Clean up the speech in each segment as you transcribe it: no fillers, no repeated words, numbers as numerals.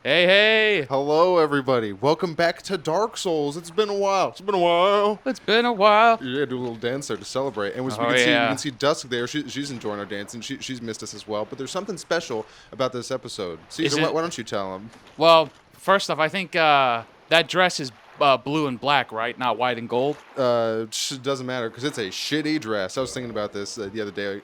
Hey, hey! Hello, everybody. Welcome back to Dark Souls. It's been a while. It's been a while. It's been a while. Yeah, do a little dance there to celebrate. And as Oh, we yeah. can see Dusk there. She's enjoying our dance, and she's missed us as well. But there's something special about this episode. Caesar, why don't you tell them? Well, first off, I think that dress is blue and black, right? Not white and gold. It doesn't matter because it's a shitty dress. I was thinking about this the other day,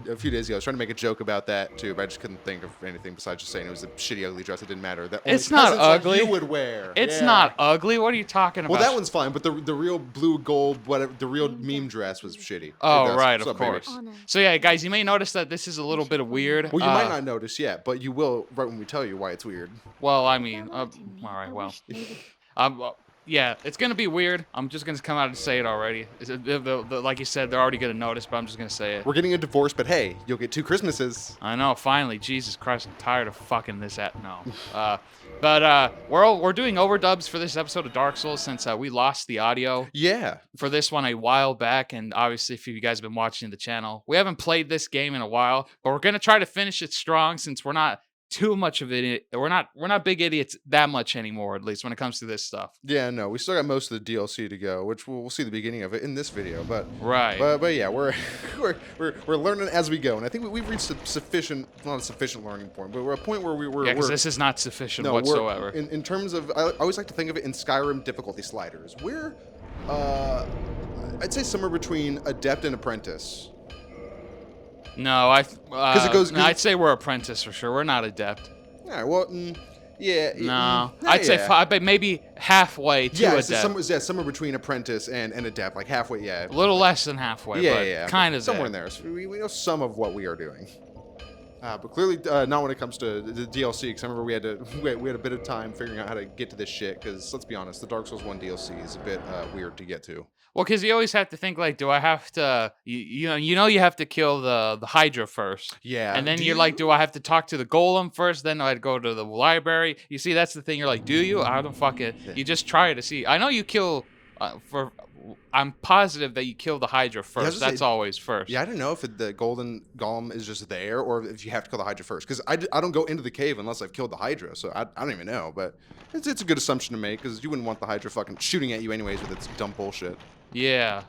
a few days ago. I was trying to make a joke about that too, but I just couldn't think of anything besides just saying it was a shitty, ugly dress. It didn't matter. That It's not ugly. Like you would wear. It's not ugly. What are you talking about? Well, that one's fine, but the real blue gold, whatever, the real meme dress was shitty. Oh, right, of course. So yeah, guys, you may notice that this is a little bit of weird. Well, you might not notice yet, but you will right when we tell you why it's weird. Well, I mean, all right, well. Yeah, it's gonna be weird. I'm just gonna come out and say it already. Like you said, they're already gonna notice, but I'm just gonna say it. We're getting a divorce, but hey, you'll get 2 Christmases. I know, finally. Jesus Christ, I'm tired of fucking this at no. We're doing overdubs for this episode of Dark Souls since we lost the audio. Yeah. For this one a while back, and obviously if you guys have been watching the channel, we haven't played this game in a while, but we're gonna try to finish it strong since we're not too much of it. We're not big idiots that much anymore, at least when it comes to this stuff. Yeah, no, we still got most of the DLC to go, which we'll see the beginning of it in this video. But right. But yeah, we're learning as we go, and I think we've reached a sufficient, not a sufficient learning point, but we're at a point where we're. Yeah, because this is not sufficient whatsoever. In terms of, I always like to think of it in Skyrim difficulty sliders. We're, I'd say somewhere between adept and apprentice. No, I'd say we're apprentice for sure. We're not adept. All right, well, yeah. No, I'd say but maybe halfway to adept. Somewhere between apprentice and adept, like halfway. Yeah, a little less than halfway. Yeah, kind of somewhere in there. So we know some of what we are doing, but clearly not when it comes to the DLC. Because I remember we had a bit of time figuring out how to get to this shit. Because let's be honest, the Dark Souls 1 DLC is a bit weird to get to. Well, because you always have to think, like, do I have to, you have to kill the Hydra first. Yeah. And then you're like, do I have to talk to the Golem first? Then I'd go to the library. You see, that's the thing. You're like, do you? I don't fucking, you just try to see. I know you kill, I'm positive that you kill the Hydra first. That's always first. Yeah, I don't know if the golden golem is just there or if you have to kill the Hydra first. Because I don't go into the cave unless I've killed the Hydra. So I don't even know. But it's a good assumption to make because you wouldn't want the Hydra fucking shooting at you anyways with its dumb bullshit. Yeah.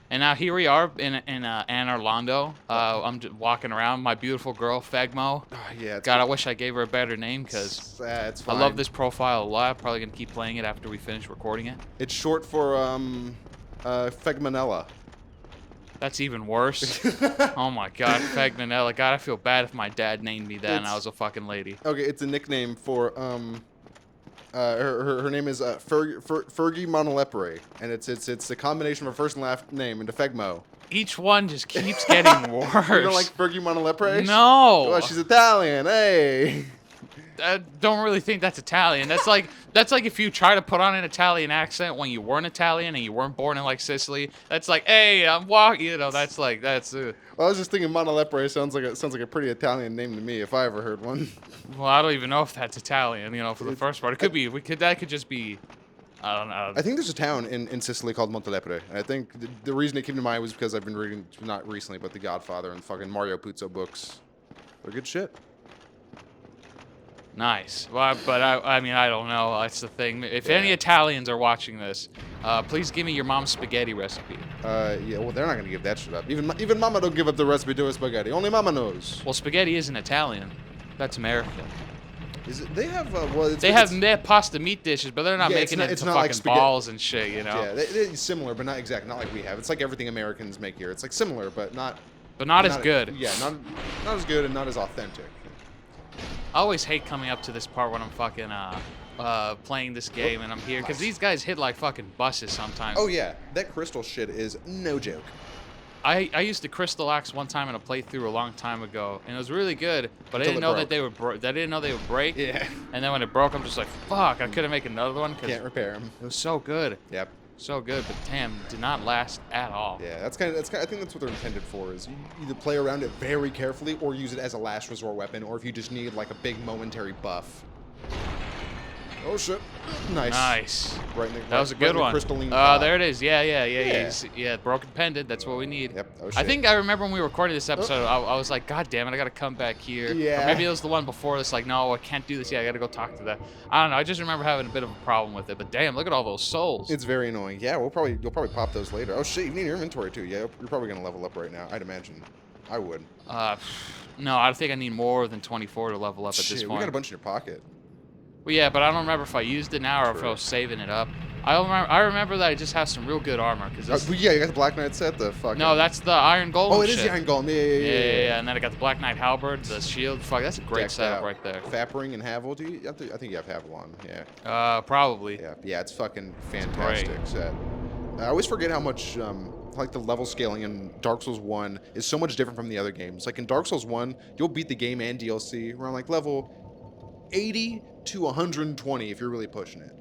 And now here we are in Anne Orlando. I'm just walking around. My beautiful girl, Fegmo. Oh, yeah. God, I wish I gave her a better name because I love this profile a lot. I'm probably going to keep playing it after we finish recording it. It's short for Fegmanella. That's even worse. Oh my God, Fegmanella. God, I feel bad if my dad named me that and I was a fucking lady. Okay, it's a nickname for her name is Fergie Monolepre, and it's a combination of her first and last name into Fegmo. Each one just keeps getting worse. You don't like Fergie Monolepre? No. Well, she's Italian. Hey. I don't really think that's Italian. That's like if you try to put on an Italian accent when you weren't Italian and you weren't born in like Sicily. That's like, hey, I'm walking. That's. Well, I was just thinking Monolepre sounds like a pretty Italian name to me if I ever heard one. Well, I don't even know if that's Italian. For the first part, it could be. That could just be. I don't know. I think there's a town in Sicily called Montelepre, and I think the reason it came to mind was because I've been reading, not recently, but The Godfather and fucking Mario Puzo books. They're good shit. Nice. Well, but I mean, I don't know. That's the thing. If any Italians are watching this, please give me your mom's spaghetti recipe. Yeah, well, they're not gonna give that shit up. Even Mama don't give up the recipe to her spaghetti. Only Mama knows. Well, spaghetti isn't Italian. That's American. Is it? They have they have pasta meat dishes, but they're not making it into fucking balls and shit. Yeah, they're similar, but not exact. Not like we have. It's like everything Americans make here. It's like similar, but not. But not as good. Yeah, not as good and not as authentic. I always hate coming up to this part when I'm fucking playing this game and I'm here because these guys hit like fucking buses sometimes. Oh yeah, that crystal shit is no joke. I used the crystal axe one time in a playthrough a long time ago and it was really good, but I didn't know that they would break. Yeah. And then when it broke, I'm just like, fuck, I couldn't make another one. Can't repair them. It was so good. Yep. So good, but damn, did not last at all. Yeah, that's kind of. I think that's what they're intended for. Is you either play around it very carefully, or use it as a last resort weapon, or if you just need like a big momentary buff. Oh shit! Nice. Nice. Right in the That was a right good in the one. crystalline pot. There it is. Yeah. Yeah. Yeah, broken pendant. That's what we need. Yep. Oh I shit. think I remember when we recorded this Oh. episode, I was like, God damn it, I gotta come back here. Or Yeah. maybe it was the one before this, like, no, I can't do this. Yeah, I gotta go talk to that. I don't know. I just remember having a bit of a problem with it. But damn, look at all those souls. It's very annoying. Yeah, you'll probably pop those later. Oh shit, you need your inventory too. Yeah, you're probably gonna level up right now. I'd imagine. I would. Uh, no, I think I need more than 24 to level up at this Shit, we got a point. bunch in your pocket. Well, yeah, but I don't remember if I used it now or if I True. was saving it up. I remember that I just have some real good armor. But yeah, you got the Black Knight set. The fucking. No, that's the Iron Golem. Oh, it is shit. the Iron Golem. Yeah. And then I got the Black Knight Halberd, the shield. Fuck, that's a great Decked setup out. right there. Fapring and Havel. Do you? I think you have Havel on. Yeah. Probably. Yeah. It's fucking fantastic set. I always forget how much like the level scaling in Dark Souls 1 is so much different from the other games. Like in Dark Souls 1, you'll beat the game and DLC around like level 80 to 120 if you're really pushing it.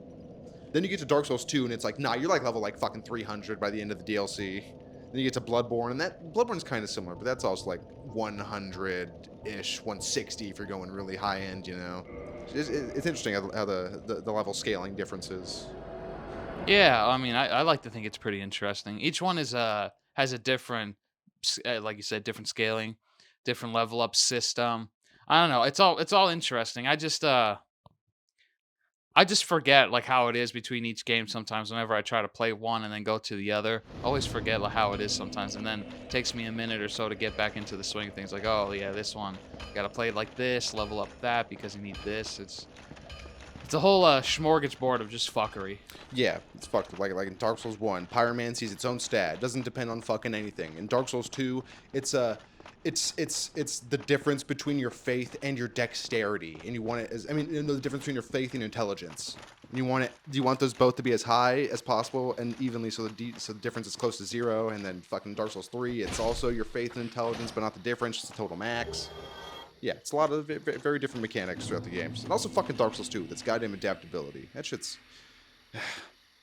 Then you get to Dark Souls 2 and it's like, nah, you're like level like fucking 300 by the end of the DLC. Then you get to Bloodborne, and that Bloodborne's kind of similar, but that's also like 100-ish, 160 if you're going really high end, you know. It's interesting how the level scaling differences. Yeah, I mean, I like to think it's pretty interesting. Each one is has a different, like you said, different scaling, different level up system. I don't know. It's all interesting. I just forget like how it is between each game sometimes whenever I try to play one and then go to the other. I always forget like, how it is sometimes, and then it takes me a minute or so to get back into the swing of things. Like, oh yeah, this one, gotta play it like this, level up that because you need this. It's a whole smorgasbord of just fuckery. Yeah, it's fucked. Like in Dark Souls 1, Pyromancy's its own stat. It doesn't depend on fucking anything. In Dark Souls 2, it's the difference between your faith and your dexterity, and you want it as, I mean, the difference between your faith and your intelligence. And you want those both to be as high as possible and evenly, so the difference is close to 0. And then fucking Dark Souls 3, it's also your faith and intelligence, but not the difference. It's the total max. Yeah, it's a lot of very different mechanics throughout the games. And also fucking Dark Souls 2, that's goddamn adaptability. That shit's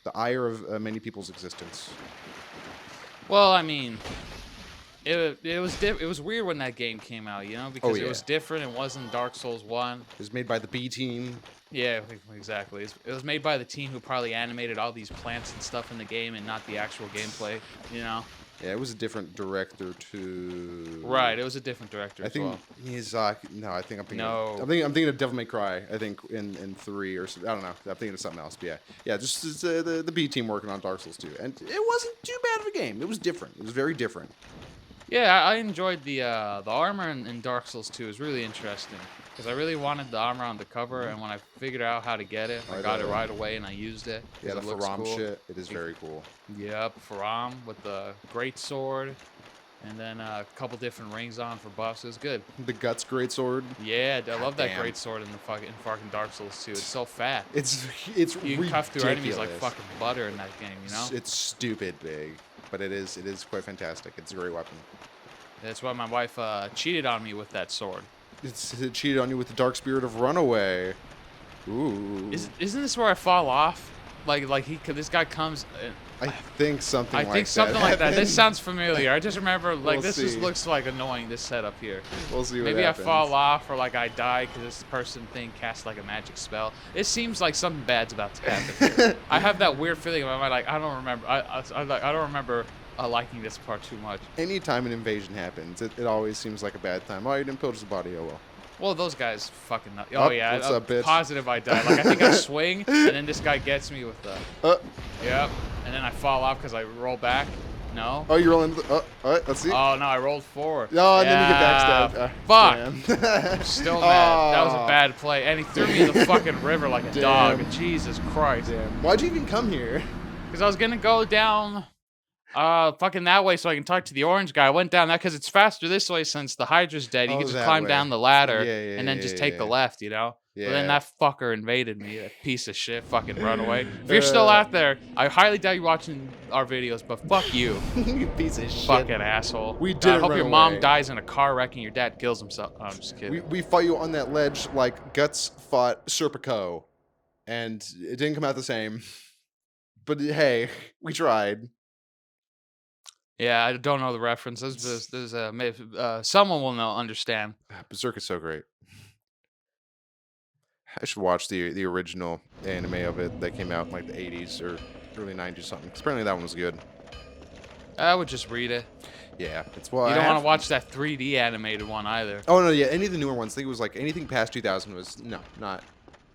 the ire of many people's existence. Well, I mean, it was weird when that game came out, you know, because it was different. It wasn't Dark Souls 1. It was made by the B team. Yeah, exactly. It was made by the team who probably animated all these plants and stuff in the game and not the actual gameplay, you know? Yeah, it was a different director too. Right, it was a different director I as think well. Miyazaki. No, I think I'm thinking. No. I'm thinking of Devil May Cry. I think in 3 or I don't know. I'm thinking of something else. But yeah. Just the B team working on Dark Souls 2, and it wasn't too bad of a game. It was different. It was very different. Yeah, I enjoyed the armor in Dark Souls 2. It was really interesting because I really wanted the armor on the cover, and when I figured out how to get it, I got it right away and I used it. Yeah, the it looks Faram cool. shit. It is very cool. Yep, Faram with the great sword, and then a couple different rings on for buffs. It was good. The Guts greatsword. Yeah, I love that damn. great sword in fucking Dark Souls 2. It's so fat. It's You can cuff through enemies like ridiculous. fucking butter in that game, you know? It's stupid big, but it is quite fantastic. It's a great weapon. That's why my wife cheated on me with that sword. It cheated on you with the Dark Spirit of Runaway. Ooh. Isn't this where I fall off? Like this guy comes. I think something like that. I think something like that. This happened. sounds familiar. I just remember like We'll this just see. looks like annoying. This setup here. We'll see what Maybe happens. I fall off or like I die because this person thing casts like a magic spell. It seems like something bad's about to happen here. I have that weird feeling in my mind. Like I don't remember. I don't remember liking this part too much. Anytime an invasion happens, it always seems like a bad time. Oh, you didn't pillage the body. Oh well. Well, those guys fucking. Oh yeah, what's up, bitch? Positive I die. Like I think I swing and then this guy gets me with the. Yep. And then I fall off because I roll back. No. Oh, you're rolling. All right, let's see. Oh no, I rolled forward. No, and then you get backstabbed. Fuck. Still mad. That was a bad play. And he threw me in the fucking river like a dog. Jesus Christ. Damn. Why'd you even come here? Because I was gonna go down, fucking that way so I can talk to the orange guy. I went down that because it's faster this way since the Hydra's dead. You can just climb down the ladder and then just take the left, you know. Yeah. But then that fucker invaded me, that piece of shit, fucking runaway. If you're still out there, I highly doubt you're watching our videos, but fuck you. You piece of shit. Fucking asshole. We did I hope run your mom away. dies in a car wreck and your dad kills himself. Oh, I'm just kidding. We fought you on that ledge like Guts fought Serpico, and it didn't come out the same. But hey, we tried. Yeah, I don't know the references. Maybe, someone will know, understand. Berserk is so great. I should watch the original anime of it that came out in like the 80s or early 90s something. 'Cause apparently that one was good. I would just read it. Yeah, it's well. You I don't want to have. watch that 3D animated one either. Oh no, yeah. Any of the newer ones. I think it was like anything past 2000 was no, not.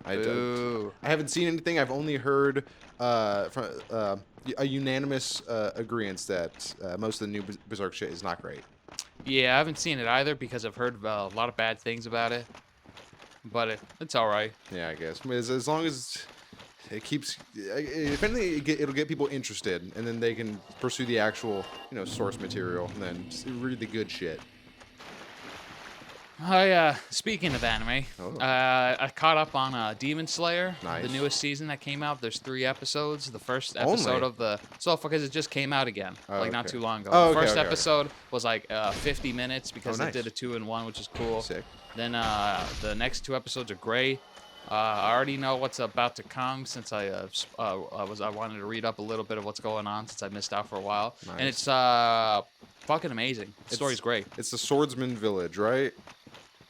Boo. I haven't seen anything. I've only heard from a unanimous agreement that most of the new Berserk shit is not great. Yeah, I haven't seen it either because I've heard a lot of bad things about it. But it's all right. Yeah, I guess. I mean, as long as it keeps, if anything, it'll get people interested, and then they can pursue the actual, source material, and then just read the good shit. Speaking of anime, Oh. I caught up on Demon Slayer, Nice. the newest season that came out. There's 3 episodes. The first Only? episode of because it just came out again, Oh, like not okay. too long ago. Oh, The okay, first okay, okay. episode was like 50 minutes because they nice. did a 2-in-1, which is cool. Sick. Then the next 2 episodes are great. I already know what's about to come since I wanted to read up a little bit of what's going on since I missed out for a while, and Nice. it's fucking amazing. The story's great. It's the Swordsman Village, right?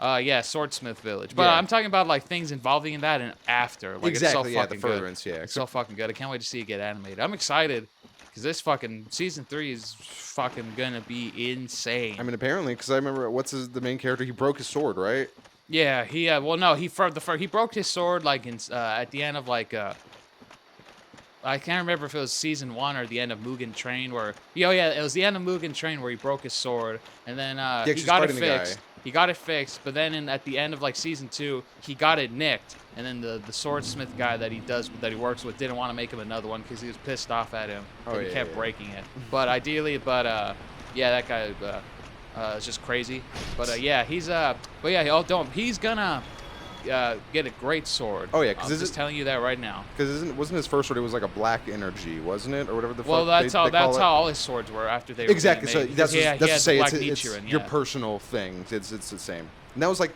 Yeah, Swordsmith Village. But Yeah. I'm talking about like things involving in that and after. Like Exactly. it's so Yeah, the fucking good. furtherance. Yeah. It's so fucking good. I can't wait to see it get animated. I'm excited because this fucking season 3 is fucking gonna be insane. I mean, apparently, because I remember the main character. He broke his sword, right? Yeah, he he broke his sword like at the end of like I can't remember if it was season 1 or the end of Mugen Train where it was the end of Mugen Train where he broke his sword and then he 'cause got it he's fighting the guy. fixed. He got it fixed, but then at the end of like season 2, he got it nicked, and then the swordsmith guy that he works with didn't want to make him another one because he was pissed off at him. Oh, that he yeah, kept yeah. breaking it. But that guy is just crazy. But he's gonna get a great sword. Oh, yeah, 'cause I'm is just it- telling you that right now. Because wasn't his first sword? It was like a black energy, wasn't it, or whatever the Well, fuck that's they how call it? all his swords were after they were Exactly. being So made. that's He that's had to the say Black it's Nichiren, your yeah. personal thing. It's the same. And that was like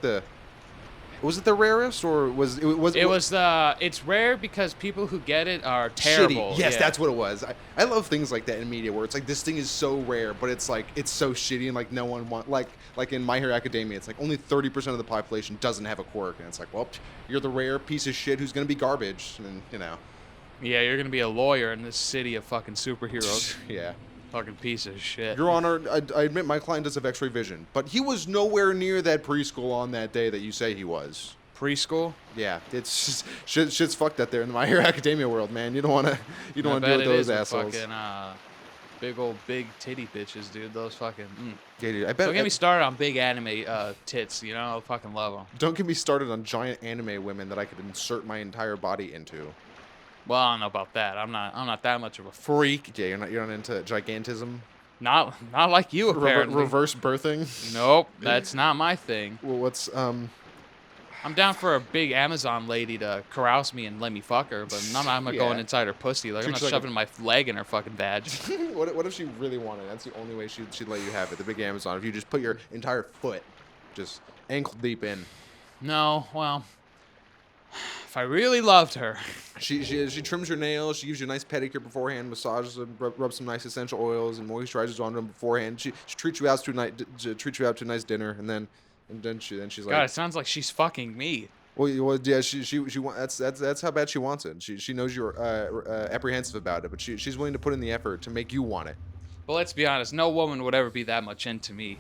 was it the rarest or was it was It's rare because people who get it are terrible. shitty? Yes, yeah. that's what it was. I love things like that in media where it's like this thing is so rare, but it's like it's so shitty and like no one like in My Hero Academia, it's like only 30% of the population doesn't have a quirk, and it's like, well, you're the rare piece of shit who's gonna be garbage, and Yeah, you're gonna be a lawyer in this city of fucking superheroes. yeah. Fucking piece of shit. Your Honor, I admit my client does have X-ray vision, but he was nowhere near that preschool on that day that you say he was. Preschool? Yeah, it's just, shit's fucked out there in the My Hero Academia world, man. You don't want to deal with those assholes. Fucking big titty bitches, dude. Those fucking. Yeah, dude, I bet. Don't get me started on big anime tits. You know, I fucking love them. Don't get me started on giant anime women that I could insert my entire body into. Well, I don't know about that. I'm not that much of a freak. Yeah, you're not into gigantism. Not like you apparently. Reverse birthing. Nope, that's not my thing. Well, what's I'm down for a big Amazon lady to carouse me and let me fuck her, but I'm not Yeah. going inside her pussy. Like I'm Treat not you like a- shoving my leg in her fucking vag. what if she really wanted? That's the only way she'd let you have it. The big Amazon. If you just put your entire foot, just ankle deep in. No, well, if I really loved her. She trims your nails. She gives you a nice pedicure beforehand, massages them, rubs some nice essential oils and moisturizers on them beforehand. She treats you out to a nice dinner, and then she's like, God, it sounds like she's fucking me. well, yeah, she that's how bad she wants it. She knows you're apprehensive about it, but she's willing to put in the effort to make you want it. But let's be honest, no woman would ever be that much into me.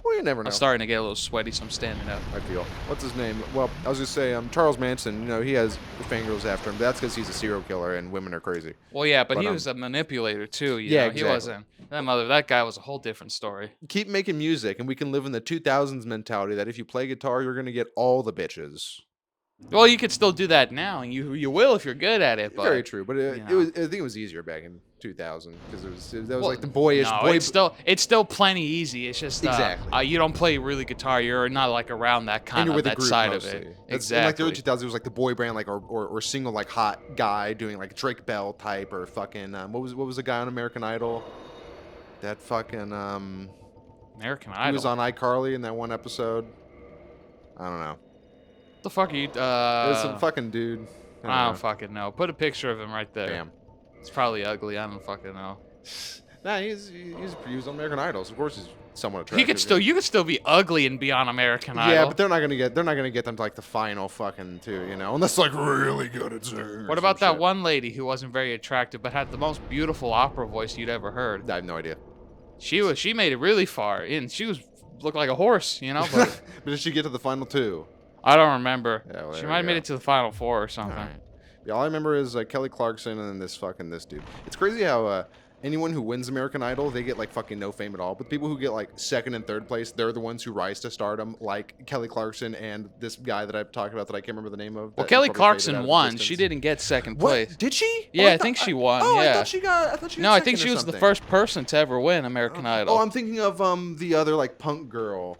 Well, you never know. I'm starting to get a little sweaty, so I'm standing up. I feel. What's his name? Well, I was gonna say Charles Manson. He has fangirls after him. That's because he's a serial killer and women are crazy. Well, yeah, but But, he was a manipulator too. You yeah, know? exactly. He wasn't. That guy was a whole different story. Keep making music, and we can live in the 2000s mentality that if you play guitar, you're gonna get all the bitches. Well, you could still do that now, and you will if you're good at it. But Very true, but you it know. was. I think it was easier back in 2000 because that was Well, like the boyish no, boy. it's still plenty easy. It's just Exactly. you don't play really guitar. You're not like around that and kind you're of with a that group side mostly. of it. In like the Exactly. early 2000s, it was like the boy band, like or single like hot guy doing like Drake Bell type or fucking what was the guy on American Idol? That fucking American he Idol. was on iCarly in that one episode. I don't know. What the fuck are you? It was some fucking dude. I don't fucking know. Put a picture of him right there. Damn. It's probably ugly. I don't fucking know. Nah, he was on American Idol. So of course somewhat attractive. You could still be ugly and be on American Yeah, Idol. but they're not gonna get them to like the final fucking two, you know, unless like really good at singing. What about that one lady who wasn't very attractive but had the most beautiful opera voice you'd ever heard? I have no idea. She made it really far, and she looked like a horse, you know. But But did she get to the final two? I don't remember. Yeah, well, She there might we have made go. it to the final four or something. All right. Yeah, all I remember is Kelly Clarkson and then this dude. It's crazy how anyone who wins American Idol, they get like fucking no fame at all. But people who get like second and third place, they're the ones who rise to stardom, like Kelly Clarkson and this guy that I've talked about that I can't remember the name of. Well, that Kelly probably faded out Clarkson of won. existence. She didn't get second What? place. Did she? Yeah, Oh, I think she won. Oh, yeah. I thought she got No, I think second she or was the something. first person to ever win American Idol. Oh, I'm thinking of the other like punk girl.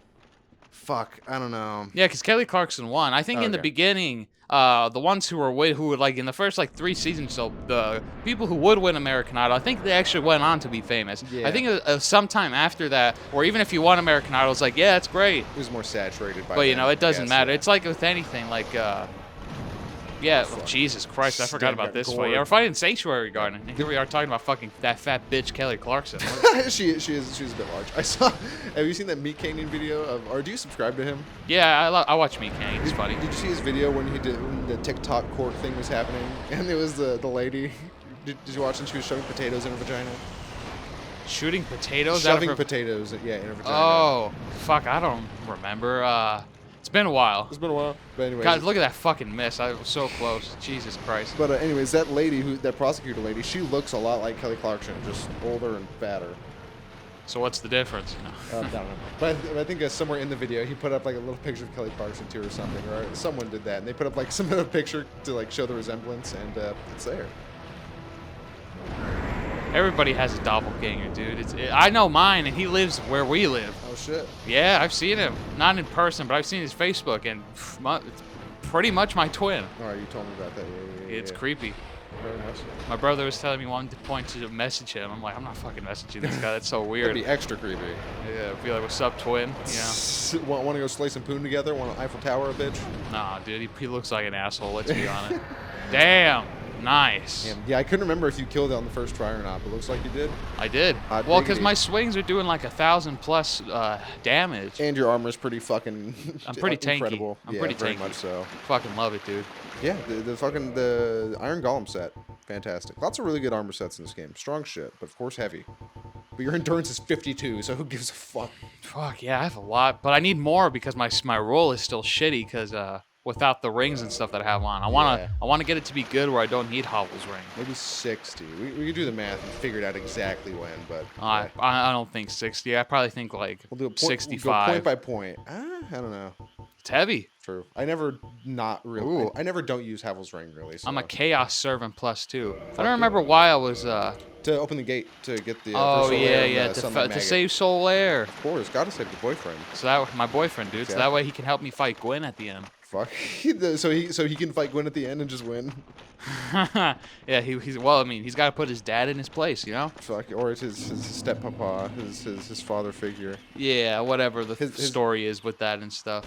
Fuck, I don't know. Yeah, because Kelly Clarkson won. I think in the Okay. beginning, the ones who were like in the first like 3 seasons, so the people who would win American Idol, I think they actually went on to be famous. Yeah. I think sometime after that, or even if you won American Idol, it's like, yeah, it's great. It was more saturated by. But you then, know, I it doesn't guess, matter. yeah. It's like with anything, like yeah, oh, Jesus Christ, I forgot Stan about got this fight. gored. Yeah, we're fighting Sanctuary Garden, and here we are talking about fucking that fat bitch Kelly Clarkson. she's a bit large. I saw. Have you seen that Meat Canyon video of? Or do you subscribe to him? Yeah, I watch Meat Canyon. It's funny. Did you see his video when the TikTok court thing was happening and it was the lady? Did you watch and she was shoving potatoes in her vagina? Shooting potatoes out of Shoving her... potatoes, yeah, in her vagina. Oh, fuck, I don't remember. It's been a while. It's been a while. But anyways. God, look at that fucking miss. I was so close. Jesus Christ. But anyways, that lady, that prosecutor lady, she looks a lot like Kelly Clarkson, just older and fatter. So what's the difference? I don't know. But I think somewhere in the video, he put up like a little picture of Kelly Clarkson too or something, or someone did that, and they put up like some other picture to like show the resemblance, and it's there. Everybody has a doppelganger, dude. I know mine, and he lives where we live. Oh shit. Yeah, I've seen him. Not in person, but I've seen his Facebook, and it's pretty much my twin. All right, you told me about that. Yeah, It's creepy. Very nice. My brother was telling me one point to message him. I'm like, I'm not fucking messaging this guy. That's so That'd weird. be extra creepy. Yeah, be like, what's up, twin? You know? Want to go slay some poon together? Want an Eiffel Tower, a bitch? Nah, dude, he looks like an asshole. Let's be honest. Damn, nice. Damn. Yeah, I couldn't remember if you killed it on the first try or not, but looks like you did. I did. Hot Well, because diggity. my swings are doing like 1,000+ damage. And your armor's pretty fucking. I'm pretty tanky. incredible. I'm yeah, pretty very tanky. much so. Fucking love it, dude. Yeah, the Iron Golem set, fantastic. Lots of really good armor sets in this game. Strong shit, but of course heavy. But your endurance is 52, so who gives a fuck? Fuck yeah, I have a lot, but I need more because my roll is still shitty because without the rings and stuff that I have on, I wanna get it to be good where I don't need Hovel's ring. Maybe 60. We could do the math and figure it out exactly when, but I don't think 60. I probably think like we'll do a point, 65. We'll go point by point. I don't know. It's heavy. True. I never Ooh. I never don't use Havel's ring really. So. I'm a Chaos Servant +2. I don't remember why I was. To open the gate to get the. Oh for Solaire yeah, and yeah. the Sunlight To Maggot. save Solaire. Of course, gotta save the boyfriend. So that my boyfriend, dude. So Yeah. that way he can help me fight Gwen at the end. Fuck. so he can fight Gwen at the end and just win. Yeah, he's well. I mean, he's got to put his dad in his place, you know. Fuck. Or it's his steppapa, his father figure. Yeah, whatever the His- story is with that and stuff.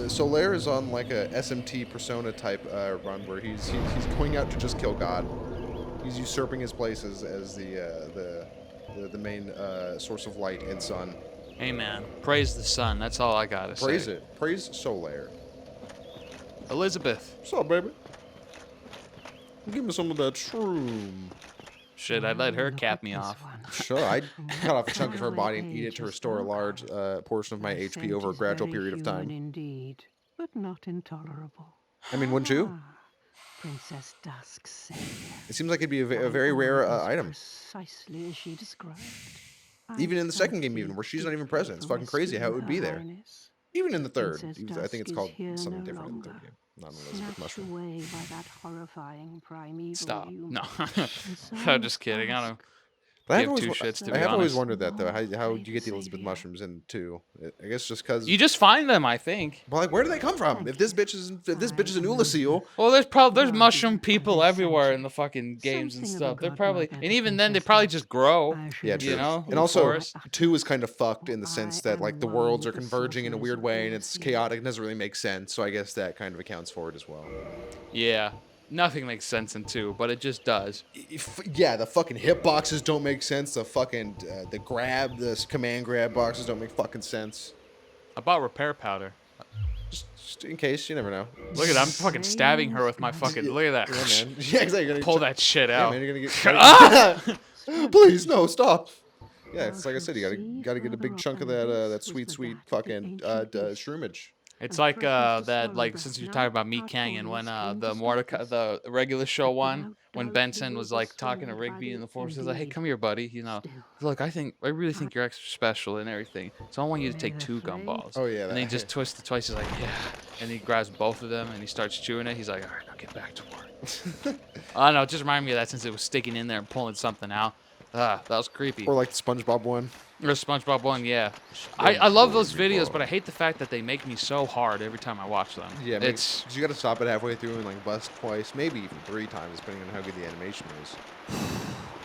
Solaire is on like a SMT Persona type run where he's going out to just kill God. He's usurping his place as the main source of light and sun. Hey man, praise the sun. That's all I gotta say. Praise it. Praise Solaire. Elizabeth. What's up, baby? Give me some of that shroom. Shit, I'd let her cap me off. Sure, I'd cut off a chunk of her body and eat it to restore a large portion of my HP over a gradual period of time. Indeed, but not intolerable. I mean, wouldn't you? Princess Dusk's savior. It seems like it'd be a very rare item. Precisely as she described. Even in the second game, even where she's not even present, it's fucking crazy how it would be there. Even in the third, Princess I think it's Dusk called is here something no different in the third longer. game. Not an Elizabeth Snatched Mushroom. away by that horrifying primeval Stop. human. No, And so I'm just kidding. I don't. But Give two shits, to I be have always honest. wondered that though. How do you get the Elizabeth mushrooms in two? I guess just because. You just find them, I think. Well, like, where do they come from? If this bitch is an Oolacile, Well, there's mushroom people everywhere in the fucking games and stuff. They're probably, and even then, they probably just grow. yeah, true. You know, And also, forest. 2 is kind of fucked in the sense that like the worlds are converging in a weird way and it's chaotic, and doesn't really make sense. So I guess that kind of accounts for it as well. Yeah. Nothing makes sense in 2, but it just does. Yeah, the fucking hitboxes don't make sense. The fucking the command grab boxes don't make fucking sense. About repair powder. Just in case, you never know. Look at that, I'm fucking stabbing her with my fucking. Look at that. Yeah, man. Yeah, exactly. You're gonna Pull that shit Yeah, out. man, you're gonna get. Ah! Please, no, stop. Yeah, it's like I said, you gotta get a big chunk of that sweet fucking shroomage. It's like that, like, since you're talking about Meat Canyon, when the Mordecai, the regular show one, when Benson was like talking to Rigby in the forest, he's like, "Hey, come here, buddy. You know, look, I really think you're extra special and everything. So I want you to take 2 gumballs." Oh yeah, And then he just twists it twice. He's like, "Yeah," and he grabs both of them and he starts chewing it. He's like, "All right, now get back to work." I don't know. It just reminded me of that since it was sticking in there and pulling something out. That was creepy. Or like the SpongeBob one. Or SpongeBob one, yeah. I love those videos, but I hate the fact that they make me so hard every time I watch them. Yeah, it's you gotta stop it halfway through and like bust twice, maybe even 3 times, depending on how good the animation is.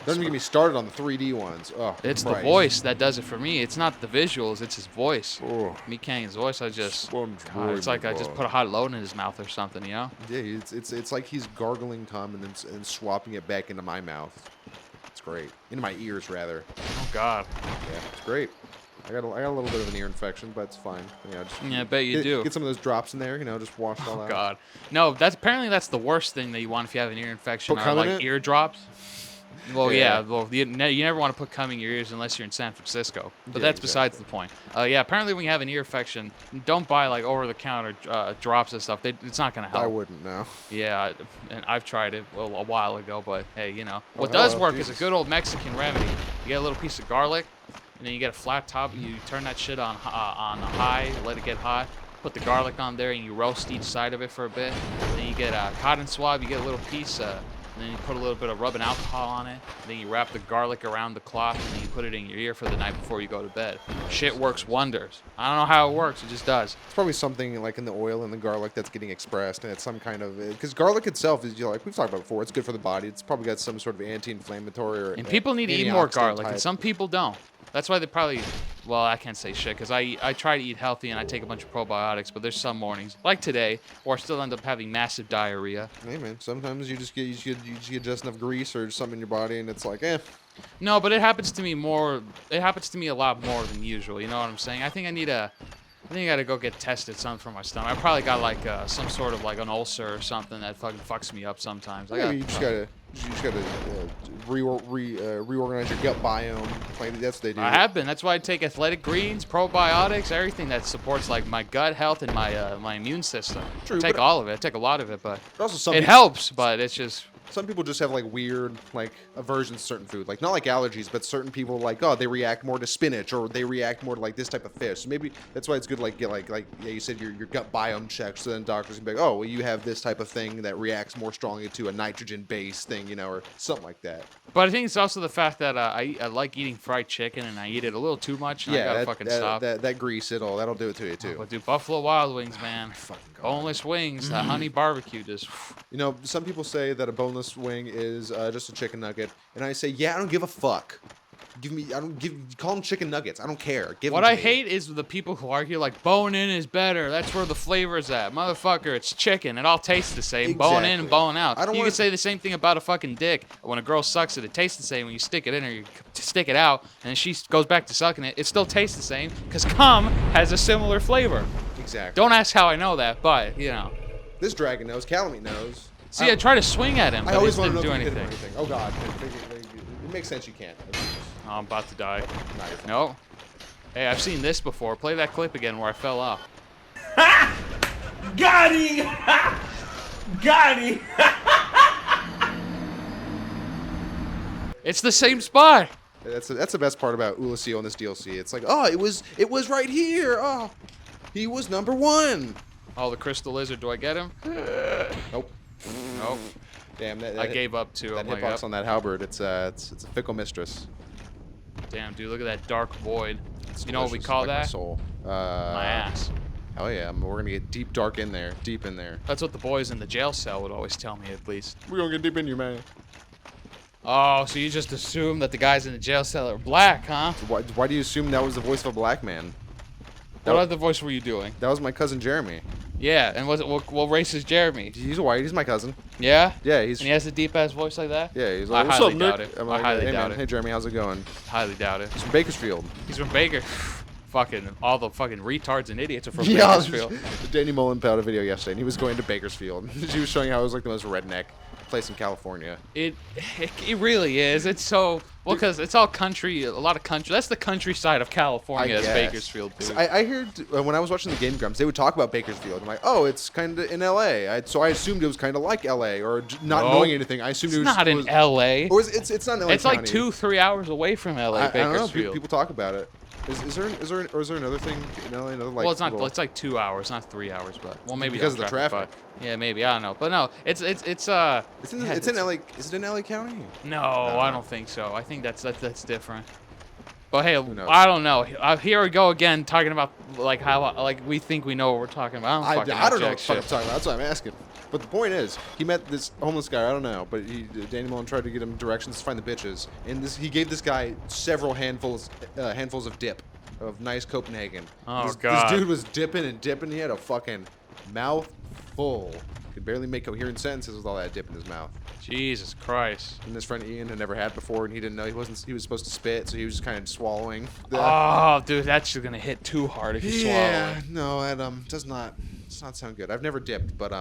Don't even get me started on the 3D ones. Oh, it's Christ. the voice that does it for me. It's not the visuals, it's his voice. Oh. Meat Canyon's voice, I just God, SpongeBob, it's like I just God. put a hot load in his mouth or something, you know? Yeah, it's like he's gargling cum and swapping it back into my mouth. It's great. Into my ears, rather. Oh God. Yeah, it's great. I got a little bit of an ear infection, but it's fine. You know, just Yeah, I bet you do. Get some of those drops in there, you know, just wash it all Oh out. God. No, that's the worst thing that you want if you have an ear infection. Put Are cum in like it? eardrops. Well, Yeah. yeah. Well, you never want to put cum in your ears unless you're in San Francisco. But Yeah, that's besides the point. Yeah, apparently when you have an ear infection, don't buy like over-the-counter drops and stuff. It's not gonna help. I wouldn't know. Yeah, and I've tried it a while ago, but hey, you know what hello, does work is Jesus. a good old Mexican remedy. You get a little piece of garlic, and then you get a flat top. You turn that shit on high, let it get hot. Put the garlic on there, and you roast each side of it for a bit. Then you get a cotton swab. You get a little piece. And then you put a little bit of rubbing alcohol on it. Then you wrap the garlic around the cloth, and then you put it in your ear for the night before you go to bed. Shit works wonders. I don't know how it works. It just does. It's probably something like in the oil and the garlic that's getting expressed, and it's some kind of because garlic itself is, you know, like we've talked about before, it's good for the body. It's probably got some sort of anti-inflammatory or And people need to eat more antioxidant garlic, and type. some people don't. That's why they probably, well, I can't say shit, because I try to eat healthy and I take a bunch of probiotics, but there's some mornings, like today, where I still end up having massive diarrhea. Hey man, sometimes you just get just enough grease or something in your body, and it's like, eh. No, but it happens to me more, it happens to me a lot more than usual, you know what I'm saying? I think I gotta go get tested something for my stomach. I probably got like some sort of like an ulcer or something that fucking fucks me up sometimes. You just gotta reorganize your gut biome. Like that's what they do. I have been. That's why I take athletic greens, probiotics, everything that supports like my gut health and my immune system. True, I take but- all of it. I take a lot of it, but But also some it people, helps. But it's just some people just have like weird like aversions to certain food. Like not like allergies, but certain people like, oh, they react more to spinach or they react more to like this type of fish. So maybe that's why it's good to like get like yeah, you said your gut biome checked, so then doctors can be like, oh, well, you have this type of thing that reacts more strongly to a nitrogen based thing, you know, or something like that. But I think it's also the fact that I like eating fried chicken and I eat it a little too much. And I gotta fucking stop. That grease, that'll do it to you too. But dude, Buffalo Wild Wings, man, boneless wings, that honey barbecue, just You know, some people say that a boneless wing is just a chicken nugget, and I say, yeah, I don't give a fuck. Call them chicken nuggets. I don't care. Give what them to I me. hate is the people who argue like bone in is better. That's where the flavor's at, motherfucker. It's chicken. It all tastes the same. Bone in and Exactly. bone out. I don't You wanna- can say the same thing about a fucking dick. When a girl sucks it, it tastes the same. When you stick it in or you stick it out, and then she goes back to sucking it, it still tastes the same because cum has a similar flavor. Exactly. Don't ask how I know that, but you know. This dragon knows. Calamite knows. See, I try to swing at him, I but always it want to didn't know do if you hit him or anything. anything. Oh god, it makes sense. You can't. Oh, I'm about to die. Nah, you're fine. No. Hey, I've seen this before. Play that clip again where I fell off. Got him! Got him! It's the same spot. That's the best part about Oolacile in this DLC. It's like, oh, it was right here. Oh, he was number 1. Oh, the crystal lizard. Do I get him? Nope. Nope. Damn, I gave up too. that I'm like, hitbox on that halberd. It's a fickle mistress. damn, dude, look at that dark void. It's You know what we delicious, call like my that? soul. My ass. Hell yeah, we're gonna get deep dark in there, deep in there. That's what the boys in the jail cell would always tell me, at least. We're gonna get deep in you, man. Oh, so you just assume that the guys in the jail cell are black, huh? Why do you assume that was the voice of a black man? What other voice were you doing? That was my cousin Jeremy. Yeah, and what race is Jeremy? He's white. He's my cousin. Yeah? Yeah, And he has a deep ass voice like that? yeah. He's I like, what's highly up, doubt Nick? it. I'm I like, highly hey doubt man, it. hey Jeremy, how's it going? Highly doubt it. He's from Bakersfield. He's from Baker. Fucking all the fucking retards and idiots are from Yeah, Bakersfield. Danny Mullen put out a video yesterday, and he was going to Bakersfield. She was showing how it was like the most redneck place in California. It really is. It's so well because it's all country. A lot of country. That's the countryside of California. Is guess. Bakersfield, dude. I heard when I was watching the Game Grumps, they would talk about Bakersfield. I'm like, oh, it's kind of in L.A. So I assumed it was kind of like L.A. or not No. knowing anything. I assumed It's it was not it in was, L.A. Or it's not in L.A. It's like County. 2-3 hours away from L.A. I don't know. Bakersfield. People talk about it. Is there another thing in LA? Another like Well, it's not. little- It's like 2 hours, not 3 hours, but well, maybe Because on of the traffic. but yeah, maybe I don't know. But no, it's It's in yeah, it's in LA. Is it in LA County? No, I don't think so. I think that's different. But hey, knows? I don't know. Here we go again, talking about like how like we think we know what we're talking about. I don't, I don't know know what the fuck I'm talking about. That's what I'm asking. But the point is, he met this homeless guy. I don't know, but Danny Mullen tried to get him directions to find the bitches, and he gave this guy several handfuls of dip, of nice Copenhagen. Oh, God. This dude was dipping and dipping. He had a fucking mouth full. Could barely make coherent sentences with all that dip in his mouth. Jesus Christ. And his friend Ian had never had before, and he didn't know he was supposed to spit, so he was just kind of swallowing. Oh, dude, that's just gonna hit too hard if you swallow it. No, that does not sound good. I've never dipped, but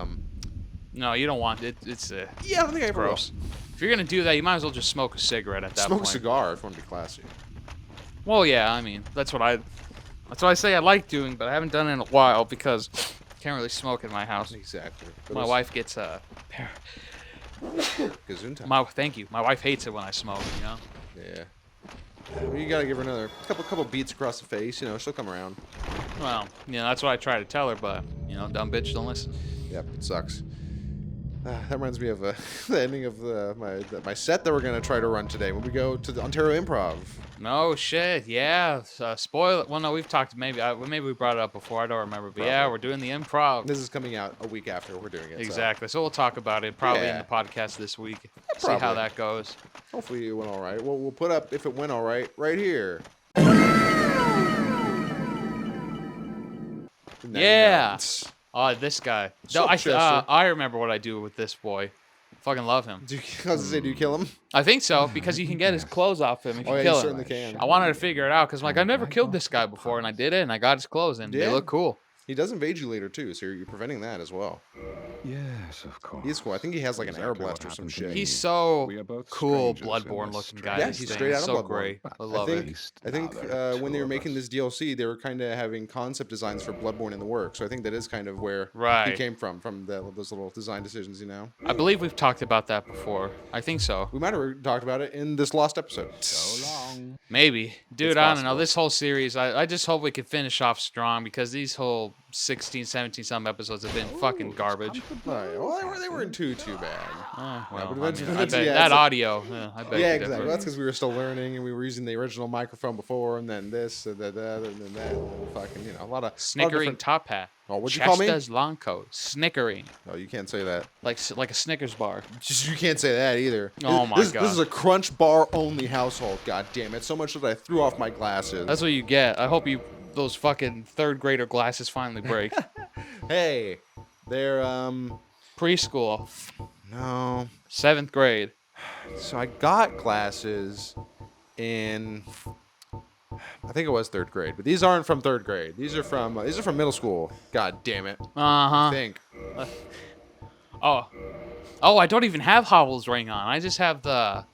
No, you don't want it. It's yeah, I don't think I ever will. gross. If you're gonna do that, you might as well just smoke a cigarette at that Smoke point. a cigar if you want to be classy. Well, yeah, I mean, that's what I say I like doing, but I haven't done it in a while because I can't really smoke in my house. Exactly. My wife gets Gesundheit. thank you. My wife hates it when I smoke, you know? Yeah. Well, you gotta give her another couple beats across the face. You know, she'll come around. Well, that's what I try to tell her, but, dumb bitch don't listen. Yep, it sucks. That reminds me of the ending of my set that we're gonna try to run today when we go to the Ontario Improv. No shit, yeah. Spoil it. Well, no, we've talked. Maybe we brought it up before. I don't remember, but yeah, we're doing the improv. This is coming out a week after we're doing it. Exactly. So we'll talk about it probably in Yeah. the podcast this week. See probably. how that goes. So hopefully it went all right. Well, we'll put up if it went all right right here. Yeah. Oh, this guy. No, Sup, Chester? I remember what I do with this boy. Fucking love him. I was gonna say, do you kill him? I think so because you can get his clothes off him if you Oh, yeah, kill you him. certainly can. I wanted to figure it out because like I never killed this guy before and I did it and I got his clothes and they Yeah. look cool. He does invade you later too, so you're preventing that as well. Yes, of course. He's cool. I think he has like an air Exactly what blast or some happened to shit. me. He's so We are both cool, strangers in Bloodborne this looking strange guy. Yeah, This he's thing straight is out of so Bloodborne. great. I I love think- it. I think Now there are when they two were of making us. this DLC, they were kind of having concept designs for Bloodborne in the works. So I think that is kind of where he Right. came from those little design decisions, you know. I believe we've talked about that before. I think so. We might have talked about it in this lost episode. So long. Maybe. Dude, It's I don't know. possible. This whole series, I just hope we can finish off strong because these whole 16, 17 some episodes have been fucking garbage. Right. Well, they weren't too bad. Well, but I mean, eventually- I bet yeah, that it's- audio, I bet Yeah, you exactly. differ. Well, that's because we were still learning and we were using the original microphone before, and then this, and then that, and then that, and then fucking, a lot of Snickering different- top hat. Oh, what'd you call me? Chester's long coat. Snickering. Oh, you can't say that. Like a Snickers bar. You can't say that either. Oh my This God. is a Crunch Bar only household. God damn it! So much that I threw off my glasses. That's what you get. I hope those fucking third grader glasses finally break. Hey, they're Preschool. no. 7th grade. So I got glasses in, I think it was 3rd grade, but these aren't from 3rd grade. These are from middle school. God damn it! I Uh-huh. think. Oh, I don't even have Hobble's ring on. I just have the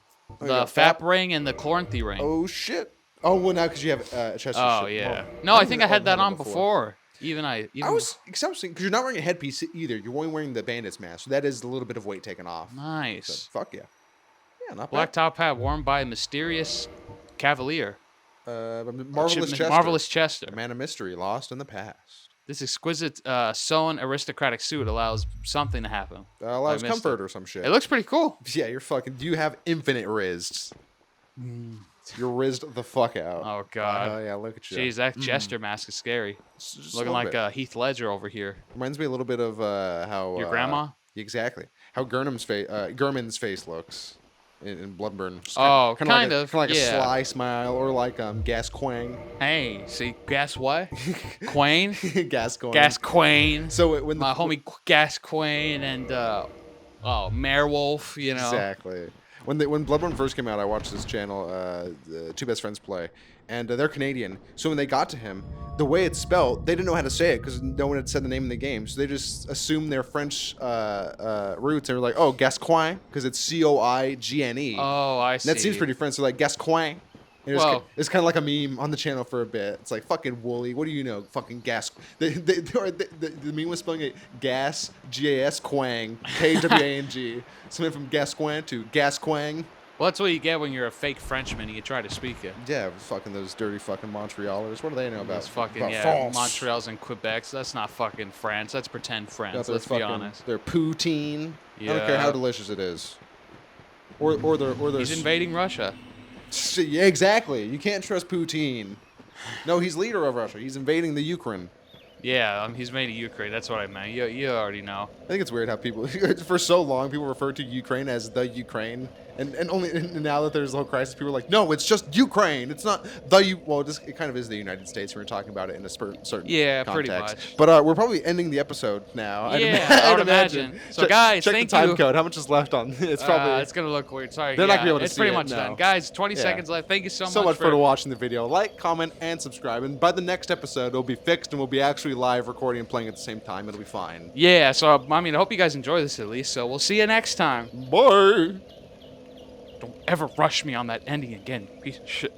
you got FAP Fap? ring and the Chloranthy ring. Oh shit! Oh well, now because you have Chester. Oh, shit. yeah. Well, No, I don't think even I had that know on before. Even I even was because you're not wearing a headpiece either. You're only wearing the bandit's mask, so that is a little bit of weight taken off. So, nice. fuck yeah. Yeah, not Black bad. top hat worn by a mysterious cavalier. Marvelous Chester. Marvelous Chester. A man of mystery lost in the past. This exquisite sewn aristocratic suit allows something to happen. Allows I missed comfort it. or some shit. It looks pretty cool. Yeah, you're fucking. You have infinite rizz. You're rizzed the fuck out. Oh, God. Oh yeah, look at you. Jeez, that Chester mask is scary. Just a Looking little like bit. Heath Ledger over here. Reminds me a little bit of how Your grandma? Exactly. How Gurman's face looks. in Bloodburn. Oh, kind kind of of, like a yeah. sly smile, or like Gascoigne. Hey, see, guess what? Quain? Gascoigne. Gascoigne. So when My homie Gascoigne and Merewolf, you know. Exactly. When Bloodborne first came out, I watched this channel, Two Best Friends Play, and they're Canadian. So when they got to him, the way it's spelled, they didn't know how to say it because no one had said the name in the game. So they just assumed their French roots and were like, oh, Gascoigne, because it's Coigne. Oh, I see. And that seems pretty French. So like Gascoigne. And Well- it's kind of like a meme on the channel for a bit. It's like, fucking Wooly, what do you know? Fucking gas. The meme was spelling it gas, G-A-S, Quang, K-W-A-N-G. Something from Gascoigne to Gascoigne. Well, that's what you get when you're a fake Frenchman and you try to speak it. Yeah, fucking those dirty fucking Montrealers. What do they know about? Those fucking, about yeah, France? Montreal's and Quebec's. That's not fucking France. That's pretend Got France. their Let's be fucking- honest. Their poutine. I don't care how Yeah. delicious it is. Or their He's invading Russia. Yeah, exactly. You can't trust Putin. No, he's leader of Russia. He's invading the Ukraine. Yeah, he's made of Ukraine. That's what I meant. You already know. I think it's weird how people, for so long, people referred to Ukraine as the Ukraine, and only now that there's a whole crisis, people are like, no, it's just Ukraine. It's not well, it kind of is the United States. We're talking about it in a certain Yeah, context. pretty much. But we're probably ending the episode now. Yeah, I'd I would imagine. So, guys, check thank the time you. code. How much is left on? It's probably It's gonna look weird. Sorry. They're not gonna be able to It's see pretty it, much no. done, guys. 20 Yeah. seconds left. Thank you so much for for watching the video. Like, comment, and subscribe. And by the next episode, it'll be fixed and we'll be actually live recording and playing at the same time. It'll be fine. Yeah. So I mean, I hope you guys enjoy this at least. So we'll see you next time. Bye. Don't ever rush me on that ending again, you piece of shit.